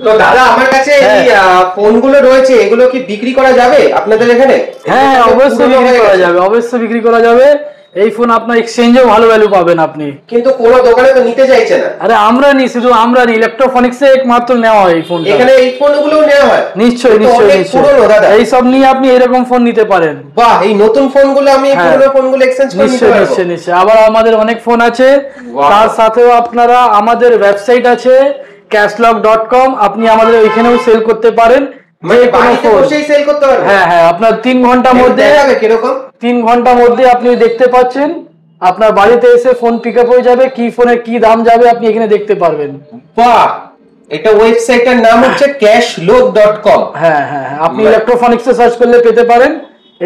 তো দাদা আমার কাছে এই ফোনগুলো রয়েছে, এগুলো কি বিক্রি করা যাবে আপনাদের এখানে? হ্যাঁ অবশ্যই বিক্রি করা যাবে, অবশ্যই বিক্রি করা যাবে। এই ফোন আপনার এক্সচেঞ্জেও ভালো ভ্যালু পাবেন আপনি। কিন্তু কোন দোকানে তো নিতে চাইছে না। আরে আমরা নি, শুধু আমরা নি, ইলেকট্রনিক্স এ একমাত্র নেওয়া হয় এই ফোন। এখানে এই ফোনগুলো নেওয়া হয়? নিশ্চয়ই নিশ্চয়ই নিশ্চয়ই। এই সব নিয়ে আপনি এরকম ফোন নিতে পারেন। বাহ, এই নতুন ফোনগুলো আমি পুরনো ফোনগুলো এক্সচেঞ্জ করে নিতে পারবো? নিশ্চয়ই নিশ্চয়ই। আবার আমাদের অনেক ফোন আছে, তার সাথেও আপনারা আমাদের ওয়েবসাইট আছে cashlock.com, আপনি আমাদের ওইখানেও সেল করতে পারেন। মানে বাড়িতে বসেই সেল করতে পারবেন? হ্যাঁ হ্যাঁ, আপনার 3 ঘন্টার মধ্যে দেখাবে কিরকম? 3 ঘন্টার মধ্যে আপনি দেখতে পাচ্ছেন, আপনার বাড়িতে এসে ফোন পিকআপ হয়ে যাবে, কি ফোনের কি দাম যাবে আপনি এখানে দেখতে পারবেন। বাহ, এটা ওয়েবসাইটের নাম হচ্ছে cashlock.com। হ্যাঁ হ্যাঁ, আপনি ইলেকট্রনিক্সে সার্চ করলে পেতে পারেন।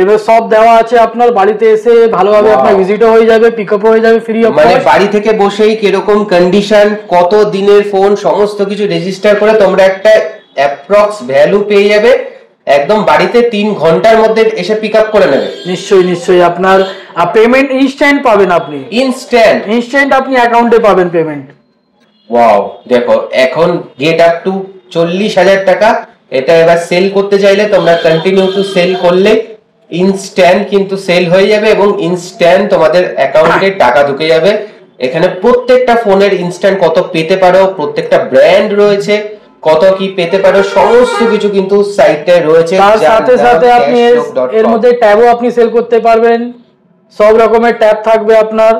এবার সব দেওয়া আছে, আপনার বাড়িতে এসে ভালোভাবে আপনার ভিজিটও হয়ে যাবে, পিকআপ হয়ে যাবে ফ্রি অফ কস্ট। মানে বাড়ি থেকে বসেই কিরকম কন্ডিশন, কত দিনের ফোন, সমস্ত কিছু রেজিস্টার করে তোমরা একটা অ্যাপ্রক্স ভ্যালু পেয়ে যাবে, একদম বাড়িতে 3 ঘন্টার মধ্যে এসে পিকআপ করে নেবে। নিশ্চয়ই নিশ্চয়ই। আপনার পেমেন্ট ইনস্ট্যান্ট পাবেন আপনি। ইনস্ট্যান্ট আপনি অ্যাকাউন্টে পাবেন পেমেন্ট। ওয়াও, দেখো এখন গেট আপ টু 40,000 টাকা। এটা এবার সেল করতে চাইলে তোমরা কন্টিনিউ টু সেল করলে ইনস্ট্যান্ট কিন্তু সেল হয়ে যাবে এবং ইনস্ট্যান্ট তোমাদের অ্যাকাউন্টে টাকা ঢুকে যাবে। এখানে প্রত্যেকটা ফোনের ইনস্ট্যান্ট কত পেতে পারো, প্রত্যেকটা ব্র্যান্ড রয়েছে, কত কি পেতে পারো, সমস্ত কিছু কিন্তু সাইটে রয়েছে। তার সাথে সাথে আপনি এর মধ্যে ট্যাবও আপনি সেল করতে পারবেন, সব রকমের ট্যাব থাকবে আপনার।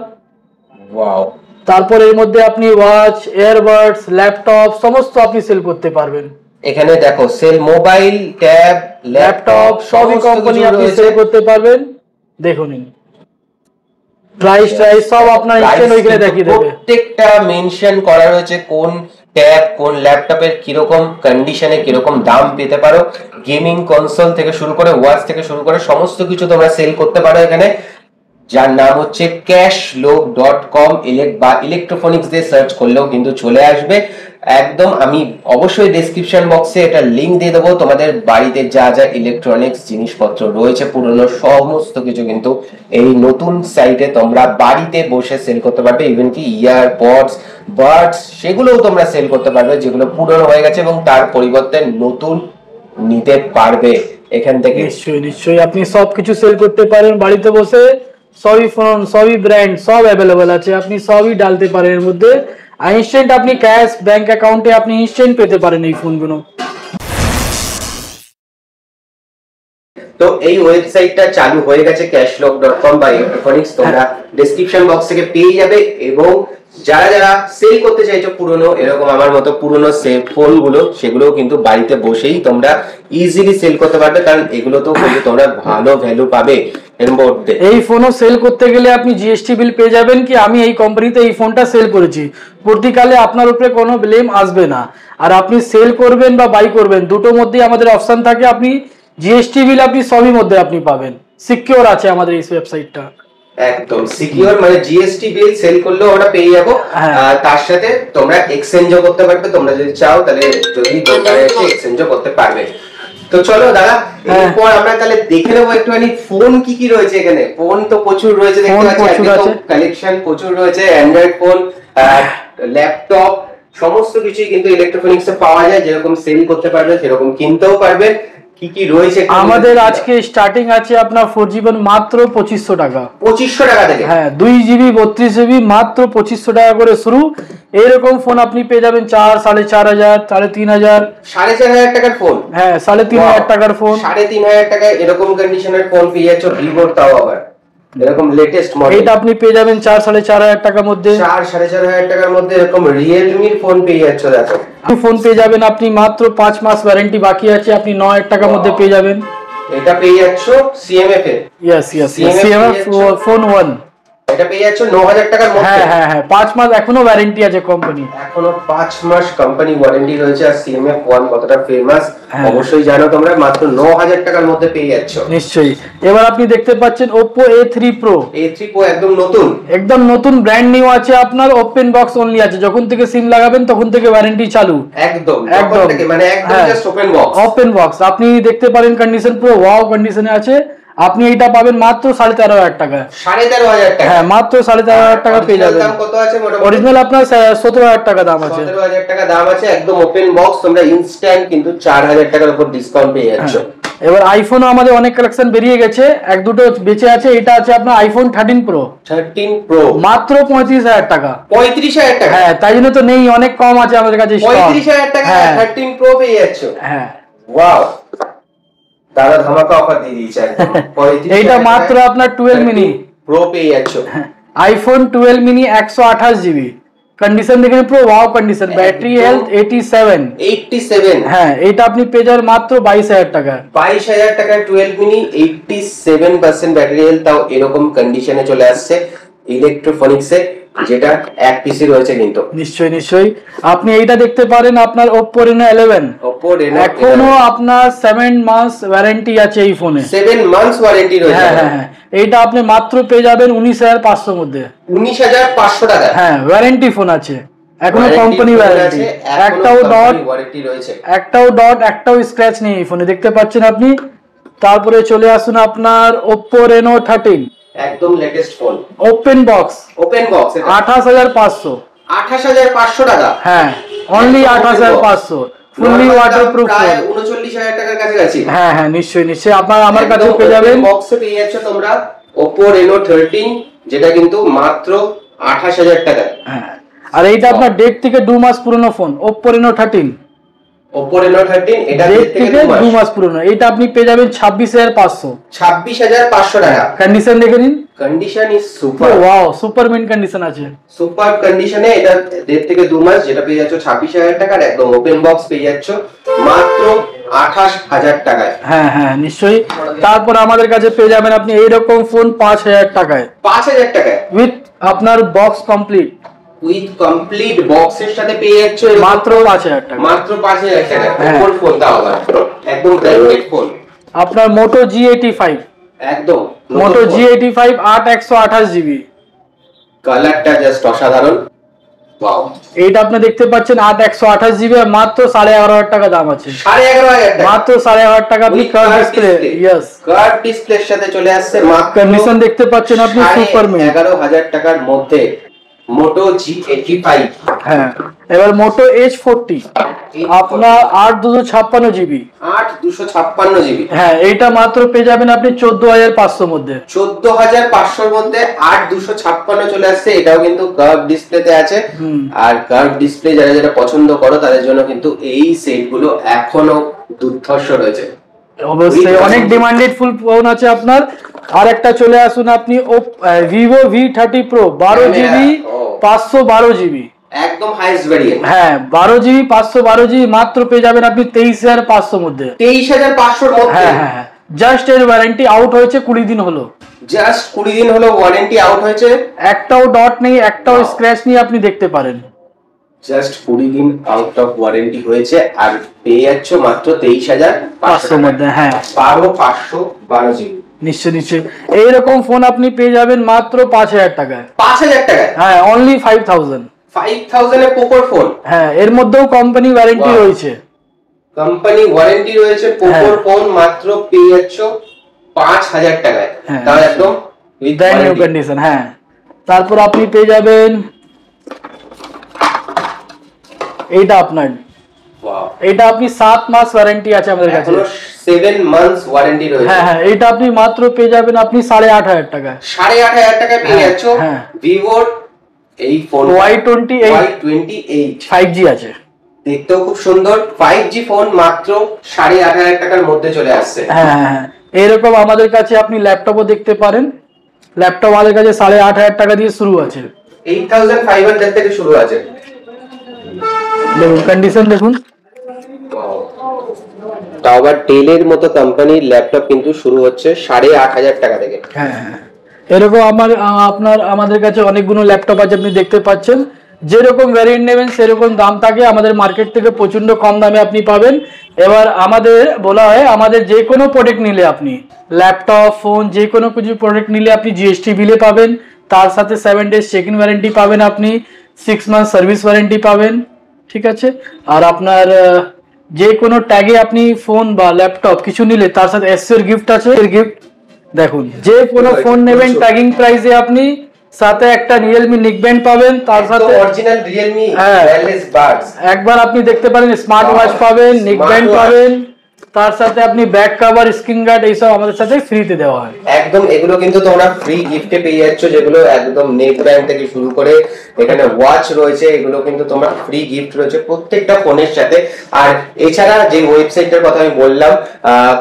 ওয়াও। তারপর এর মধ্যে আপনি ওয়াচ, ইয়ারবাডস, ল্যাপটপ সমস্ত আপনি সেল করতে পারবেন। এখানে দেখো সেল মোবাইল, ট্যাব, ল্যাপটপ সবই কোম্পানি আপনি সেল করতে পারবেন। দেখুন প্রাইস সব আপনার ইনস্ট্যান্ট ওইখানে দেখিয়ে দেবে। প্রত্যেকটা মেনশন করা রয়েছে কোন ট্যাব কোন ল্যাপটপের কিরকম কন্ডিশনে কিরকম দাম পেতে পারো। গেমিং কনসোল থেকে শুরু করে ওয়াচ থেকে শুরু করে সমস্ত কিছু তোমরা সেল করতে পারো এখানে, যার নাম হচ্ছে cashlock.com। বা ইলেকট্রনিক্স দিয়ে সার্চ করলেও কিন্তু চলে আসবে একদম। আমি অবশ্যই ডেসক্রিপশন বক্সে এটা লিংক দিয়ে দেবো। তোমাদের বাড়িতে যা যা ইলেকট্রনিক্স জিনিসপত্র রয়েছে পুরনো সমস্ত কিছু কিন্তু এই নতুন সাইটে তোমরা বাড়িতে বসে সেল করতে পারবে। ইভেন কি ইয়ারপডস, বাডস, সেগুলোও তোমরা সেল করতে পারবে যেগুলো পুরনো হয়ে গেছে এবং তার পরিবর্তে নতুন নিতে পারবে এখান থেকে। নিশ্চয়ই নিশ্চয়ই, আপনি সবকিছু সেল করতে পারেন বাড়িতে বসে। সবই ফোন, সবই ব্র্যান্ড, সব অ্যাভেলেবল আছে, আপনি সবই ডালতে পারেন এর মধ্যে। ইনস্ট্যান্ট আপনি ক্যাশ ব্যাংক অ্যাকাউন্টে আপনি ইনস্ট্যান্ট পেতে পারেন এই ফোনগুলো। তো এই ওয়েবসাইটটা চালু হয়ে গেছে cashlock.com বা ইলেকট্রনিক্স, তোমরা ডেসক্রিপশন বক্স থেকে পেয়ে যাবে। এবং যারা যারা সেল করতে চাইছো পুরনো এরকম আমার মতো পুরনো ফোনগুলো, সেগুলো কিন্তু বাড়িতে বসেই তোমরা ইজিলি সেল করতে পারবে, কারণ এগুলো তো কিন্তু তোমরা ভালো ভ্যালু পাবে এর মধ্যে। এই ফোনও সেল করতে গেলে আপনি জিএসটি বিল পেয়ে যাবেন কি আমি এই কোম্পানিতে এই ফোনটা সেল করেছি, পরবর্তীকালে আপনার উপরে কোনো ব্লেম আসবে না। আর আপনি সেল করবেন বা বাই করবেন দুটোর মধ্যেই আমাদের অপশন থাকে, আপনি জিএসটি বিল আপনি সবই মধ্যে আপনি পাবেন। সিকিউর আছে আমাদের এই ওয়েবসাইটটা, একদম সিকিউর। মানে জিএসটি বিল সেল করলেও আমরা পেয়ে যাবো, তার সাথে তোমরা এক্সচেঞ্জও করতে পারবে। তোমরা যদি চাও তাহলে যদি দোকানে এসে এক্সচেঞ্জও করতে পারবে। তো চলো দাদা, এরপর আমরা তাহলে দেখে নেবো একটুখানি ফোন কি কি রয়েছে এখানে। ফোন তো প্রচুর রয়েছে, দেখতে পাচ্ছি কালেকশন প্রচুর রয়েছে। অ্যান্ড্রয়েড ফোন, ল্যাপটপ, সমস্ত কিছুই কিন্তু ইলেকট্রনিক্সে পাওয়া যায়। যেরকম সেল করতে পারবে সেরকম কিনতেও পারবে। কি কি রয়েছে আমাদের আজকে স্টার্টিং আছে আপনার 4GB মাত্র 2500 টাকা। 2500 টাকা থেকে? হ্যাঁ, 2GB 32GB মাত্র 2500 টাকা করে শুরু। এরকম ফোন আপনি পেয়ে যাবেন 4, 4500, 3500। 4500 টাকার ফোন? হ্যাঁ, 3500 টাকার ফোন। 3500 টাকায় এরকম কন্ডিশনের ফোন পেয়ে যাচ্ছ, ভিভোর, তাও আবার এরকম লেটেস্ট মডেল। এটা আপনি পেয়ে যাবেন 4, 4500 টাকার মধ্যে। 4, 4500 টাকার মধ্যে এরকম রিয়েলমির ফোন পেয়ে যাচ্ছ। দেখো ফোন পেয়ে যাবেন আপনি মাত্র 5 মাস ওয়ারেন্টি বাকি আছে, আপনি 9000 টাকার মধ্যে পেয়ে যাবেন। এটা পেয়ে যাচ্ছ সিএমএফ এর। ইয়েস ইয়েস, সিএমএফ ফোন 1 এটা পেয়ে যাচ্ছ 9000 টাকার মধ্যে। হ্যাঁ হ্যাঁ হ্যাঁ, 5 মাস এখনো ওয়ারেন্টি আছে কোম্পানি, এখনো 5 মাস কোম্পানি ওয়ারেন্টি রয়েছে। আর সিএমএফ 1 কতটা ফেমাস অবশ্যই জানো তোমরা, মাত্র 9000 টাকার মধ্যে পেয়ে যাচ্ছ। নিশ্চয়ই। এবার আপনি দেখতে পাচ্ছেন Oppo A3 Pro। A3 Pro একদম নতুন ব্র্যান্ড নিউ আছে আপনার, ওপেন বক্স অনলি আছে। যখন থেকে সিম লাগাবেন তখন থেকে ওয়ারেন্টি চালু। একদম মানে একদম জাস্ট ওপেন বক্স। আপনি দেখতে পারেন কন্ডিশন পুরো ওয়াও কন্ডিশনে আছে। আপনি এইটা পাবেন মাত্র 13,500 টাকা। 13,500 টাকা? হ্যাঁ, মাত্র 13,500 টাকা পেয়ে যাবেন। দাম কত আছে মোটামুটি? অরিজিনাল আপনার 17,000 টাকা দাম আছে। 17,000 টাকা দাম আছে, একদম ওপেন বক্স। তোমরা ইনস্ট্যান্ট কিন্তু 4,000 টাকার উপর ডিসকাউন্ট পেয়ে যাচ্ছ। এবার আইফোনও আমাদের অনেক কালেকশন বেরিয়ে গেছে, এক দুটো বেঁচে আছে। এটা আছে আপনার আইফোন 13 প্রো। 13 প্রো মাত্র 35,000 টাকা। 35,000 টাকা? হ্যাঁ, তাই জন্য তো নেই, অনেক কম আছে আমাদের কাছে। 35,000 টাকা 13 প্রো পেয়ে যাচ্ছ? হ্যাঁ। ওয়াও, দাদা ধামাকা অফার দিয়ে দিয়েছে একদম। এইটা মাত্র আপনার 12 মিনি প্রো পেয়ে যাচ্ছ। IPhone 12 mini 128 GB. কন্ডিশন দেখেন পুরো ওয়াও কন্ডিশন, ব্যাটারি হেলথ 87। হ্যাঁ, এটা আপনি পেয়ে যাবেন মাত্র 22,000 টাকা। 22,000 টাকায় 12 মিনি 87% ব্যাটারি হেলথ, তাও এরকম কন্ডিশনে চলে আসছে ইলেকট্রোফনিক্সে, যেটা এক পিসি রয়েছে কিন্তু। নিশ্চয়ই আপনি এইটা দেখতে পারেন, আপনার Oppo Reno 11। এখনো আপনার 7 মান্থস ওয়ারেন্টি আছে এই ফোনে। 7 মান্থস ওয়ারেন্টি রয়েছে? হ্যাঁ, এইটা আপনি মাত্র পেয়ে যাবেন 19,500 মধ্যে। 19,500 টাকা? হ্যাঁ, ওয়ারেন্টি ফোন আছে, এখনো কোম্পানি ওয়ারেন্টি। একটাও ডট একটাও স্ক্র্যাচ নেই এই ফোনে, দেখতে পাচ্ছেন আপনি। তারপরে চলে আসুন আপনার Oppo Reno 13, একদম লেটেস্ট ফোন, ওপেন বক্স 28,500। 28,500 টাকা? হ্যাঁ, অনলি 28,500, ফুললি ওয়াটারপ্রুফ ফোন। 39,000 টাকার কাছাকাছি? হ্যাঁ, নিশ্চয়ই আপনার আমার কাছে পেয়ে যাবেন। বক্সে পেয়ে যাচ্ছ তোমরা Oppo Reno 13, যেটা কিন্তু মাত্র 28,000 টাকা। হ্যাঁ, আর এইটা আপনার ডেট থেকে 2 মাস পুরনো phone, Oppo Reno 13। Oppo Reno 13 এটা ডেট থেকে 2 মাস পুরনো। এটা আপনি পেয়ে যাবেন 26,500। 26,500 টাকা? কন্ডিশন দেখে নিন, condition is super. Wow, super mint condition আছে, সুপার কন্ডিশনে। এটা ডেট থেকে 2 মাস, যেটা পেয়ে যাচ্ছ 26,000 টাকার। একদম ওপেন বক্স পেয়ে যাচ্ছ মাত্র 28,000 টাকায়। হ্যাঁ, নিশ্চয়ই। তারপর আমাদের কাছে পেয়ে যাবেন আপনি এইরকম ফোন 5,000 টাকায়। 5,000 টাকায় উইথ আপনার বক্স কমপ্লিট, উইথ কমপ্লিট বক্সের সাথে পেয়ে যাচ্ছ মাত্র 5,000 টাকা। মাত্র 5,000 টাকা। কোন ফোন দাও আবার? একদম ব্র্যান্ডেড ফোন, আপনার Moto G85। একদম Moto G85 8/128 জিবি। কালারটা জাস্ট অসাধারণ। ওয়াও, এইটা আপনি দেখতে পাচ্ছেন 8/128 জিবি, মাত্র 11,500 টাকা দাম আছে। 11,500 টাকা? মাত্র 11,500 টাকা। আপনি কার্ভ ডিসপ্লে, ইয়েস, কার্ভ ডিসপ্লের সাথে চলে আসছে মাত্র। কন্ডিশন দেখতে পাচ্ছেন আপনি, সুপার মিন্ট। 11,000 টাকার মধ্যে Moto G85। হ্যাঁ, এবার Moto H40 আপনার 8/256 জিবি। 8/256 জিবি? হ্যাঁ, এইটা মাত্র পেয়ে যাবেন আপনি 14,500 মধ্যে। 14,500 মধ্যে 8/256 চলে আসছে। এটাও কিন্তু কার্ভ ডিসপ্লেতে আছে। আর কার্ভ ডিসপ্লে যারা যারা পছন্দ করো তাদের জন্য কিন্তু এই সেট গুলো এখনো দুর্ধর্ষ রয়েছে। অবশ্যই অনেক ডিমান্ডেড ফুল ফোন আছে আপনার। আর একটা চলে আসুন আপনি Vivo V30 Pro 12 GB 512 GB, একদম হাইয়েস্ট ভেরিয়েন্ট। হ্যাঁ, 12 জিবি 512 জিবি মাত্র পেয়ে যাবেন আপনি 23,500 মধ্যে। 23,500 মধ্যে? হ্যাঁ, জাস্ট এর ওয়ারেন্টি আউট হয়েছে 20 দিন হলো। জাস্ট 20 দিন হলো ওয়ারেন্টি আউট হয়েছে। একটাও ডট নেই, একটাও স্ক্র্যাচ নেই, আপনি দেখতে পারেন। জাস্ট 20 দিন আউট অফ ওয়ারেন্টি হয়েছে, আর পেয়ে যাচ্ছ মাত্র 23,500 মধ্যে। হ্যাঁ, 12,512 জিবি। নিশ্চয়ই এইরকম ফোন আপনি পেয়ে যাবেন মাত্র 5,000 টাকায়। 5,000 টাকায়? হ্যাঁ, অনলি 5,000। 5,000 এ পোকোর ফোন? হ্যাঁ, এর মধ্যেও কোম্পানি ওয়ারেন্টি রয়েছে। কোম্পানি ওয়ারেন্টি রয়েছে পোকোর ফোন মাত্র পেয়ে যাচ্ছ 5,000 টাকায়, তাও একদম উইথ ব্র্যান্ড নিউ কন্ডিশন। হ্যাঁ, তারপর আপনি পেয়ে যাবেন এইটা আপনার, এটা আপনি 7 মাস ওয়ারেন্টি আছে আমাদের কাছে। 7 মান্থস ওয়ারেন্টি রয়েছে? হ্যাঁ, এটা আপনি মাত্র পেয়ে যাবেন আপনি 8,500 টাকা। 8,500 টাকা পেয়ে যাচ্ছ Vivo এই ফোন Y28 5G আছে, দেখতেও খুব সুন্দর। 5G ফোন মাত্র 8,500 টাকার মধ্যে চলে আসছে। হ্যাঁ, এরকম আমাদের কাছে আপনি ল্যাপটপও দেখতে পারেন। ল্যাপটপ আমাদের কাছে 8,500 টাকা দিয়ে শুরু আছে, 8,500 থেকে শুরু আছে। দেখুন কন্ডিশন দেখুন। তাও আবার ডেলের মতো কোম্পানির ল্যাপটপ কিন্তু শুরু হচ্ছে 8,500 টাকা থেকে। হ্যাঁ, এরকম আমাদের কাছে অনেকগুলো ল্যাপটপ আছে, আপনি দেখতে পাচ্ছেন। যেরকম ভ্যারিয়েন্ট নেবেন সেরকম দাম থাকে। আমাদের মার্কেট থেকে প্রচন্ড কম দামে আপনি পাবেন। এবার আমাদের বলা হয়, আমাদের যে কোনো প্রোডাক্ট নিলে, আপনি ল্যাপটপ, ফোন, যে কোনো কিছু প্রোডাক্ট নিলে আপনি জিএসটি বিলে পাবেন। তার সাথে 7 ডেজ চেক ইন ওয়ারেন্টি পাবেন, আপনি 6 মান্থ সার্ভিস ওয়ারেন্টি পাবেন, ঠিক আছে। আর আপনার যে কোনো ট্যাগে আপনি ফোন বা ল্যাপটপ কিছু নিলে তার সাথে এসএর গিফট আছে, গিফট দেখুন যে কোনো ফোন নেবেন ট্যাগিং প্রাইসে আপনি সাথে একটা Realme নেকব্যান্ড পাবেন, তার সাথে অরিজিনাল Realme ওয়্যারলেস বাডস একবার আপনি দেখতে পারেন, স্মার্ট ওয়াচ পাবেন, নেকব্যান্ড পাবেন, তার সাথে আপনি ব্যাক কভার, স্ক্রিন গার্ড এইসব আমাদের সাথে ফ্রিতে দেওয়া হয়। একদম এগুলো কিন্তু তোমরা ফ্রি গিফটে পেয়ে যাচ্ছ, যেগুলো একদম নেক ব্র্যান্ড থেকে শুরু করে এখানে ওয়াচ রয়েছে, এগুলো কিন্তু তোমরা ফ্রি গিফট রয়েছে প্রত্যেকটা ফোনের সাথে। আর এছাড়া যে ওয়েবসাইটের কথা আমি বললাম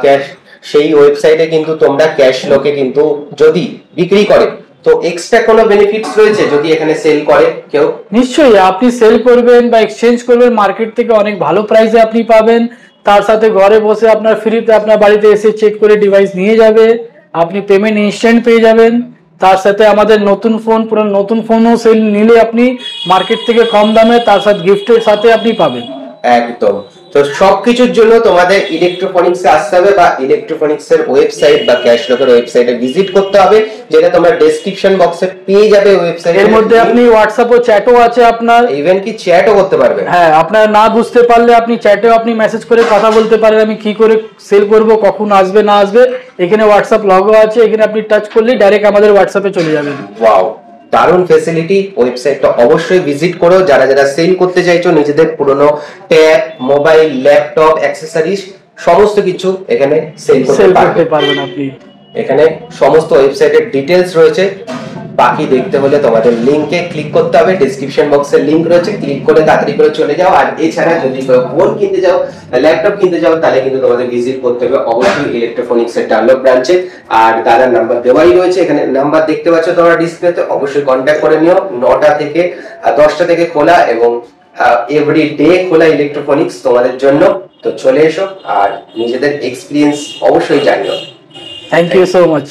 ক্যাশ, সেই ওয়েবসাইটে কিন্তু তোমরা ক্যাশ লোকে কিন্তু যদি বিক্রি করে তো এক্সট্রা কোনো বেনিফিটস রয়েছে যদি এখানে সেল করে কেউ? নিশ্চয়ই, আপনি সেল করবেন বা এক্সচেঞ্জ করবেন মার্কেট থেকে অনেক ভালো প্রাইসে আপনি পাবেন। তার সাথে ঘরে বসে আপনার ফ্রিতে আপনার বাড়িতে এসে চেক করে ডিভাইস নিয়ে যাবে, আপনি পেমেন্ট ইনস্ট্যান্ট পেয়ে যাবেন। তার সাথে আমাদের নতুন ফোন, পুরো নতুন ফোনও সেল নিলে আপনি মার্কেট থেকে কম দামে তার সাথে গিফটের সাথে আপনি পাবেন। একদম। তো সবকিছুর জন্য তোমাদের ইলেকট্রোফনিক্সে আসতে হবে বা ইলেকট্রোফনিক্সের ওয়েবসাইট বা ক্যাশলকের ওয়েবসাইটে ভিজিট করতে হবে, যেটা তোমরা ডেসক্রিপশন বক্সে পেয়ে যাবে ওয়েবসাইট। এর মধ্যে আপনি হোয়াটসঅ্যাপ ও চ্যাটও আছে আপনার, ইভেন কি চ্যাটও করতে পারবেন। হ্যাঁ, আপনার না বুঝতে পারলে আপনি চ্যাটেও আপনি মেসেজ করে কথা বলতে পারেন, আমি কি করে সেল করব, কখন আসবে না আসবে। এখানে হোয়াটসঅ্যাপ লগও আছে, এখানে আপনি টাচ করলেই ডাইরেক্ট আমাদের হোয়াটসঅ্যাপে চলে যাবেন। ওয়াও, দারুণ ফ্যাসিলিটি। ওয়েবসাইটটা অবশ্যই ভিজিট করো যারা যারা সেল করতে চাইছো নিজেদের পুরনো ট্যাব, মোবাইল, ল্যাপটপ, অ্যাকসেসরিজ সমস্ত কিছু এখানে সেল করতে পারবেন আপনি। এখানে সমস্ত ওয়েবসাইটের ডিটেলস রয়েছে, বাকি দেখতে হলে তোমাদের লিংকে ক্লিক করতে হবে, ডেসক্রিপশন বক্সে লিংক রয়েছে, ক্লিক করে তাড়াতাড়ি করে চলে যাও। আর এছাড়া যদি ফোন কিনতে যাও, ল্যাপটপ কিনতে যাও, তাহলে কিন্তু তোমাদের ভিজিট করতে হবে অবশ্যই ইলেকট্রোফনিক্স এর ডানলপ ব্রাঞ্চে। আর দাদার নাম্বার দেওয়াই রয়েছে, এখানে নাম্বার দেখতে পাচ্ছ তোমরা ডিসপ্লেতে, অবশ্যই কন্ট্যাক্ট করে নিও। 9টা থেকে 10টা থেকে খোলা এবং এভরি ডে খোলা ইলেকট্রোফনিক্স তোমাদের জন্য। তো চলে এসো আর নিজেদের এক্সপিরিয়েন্স অবশ্যই জানিও। Thank you so much.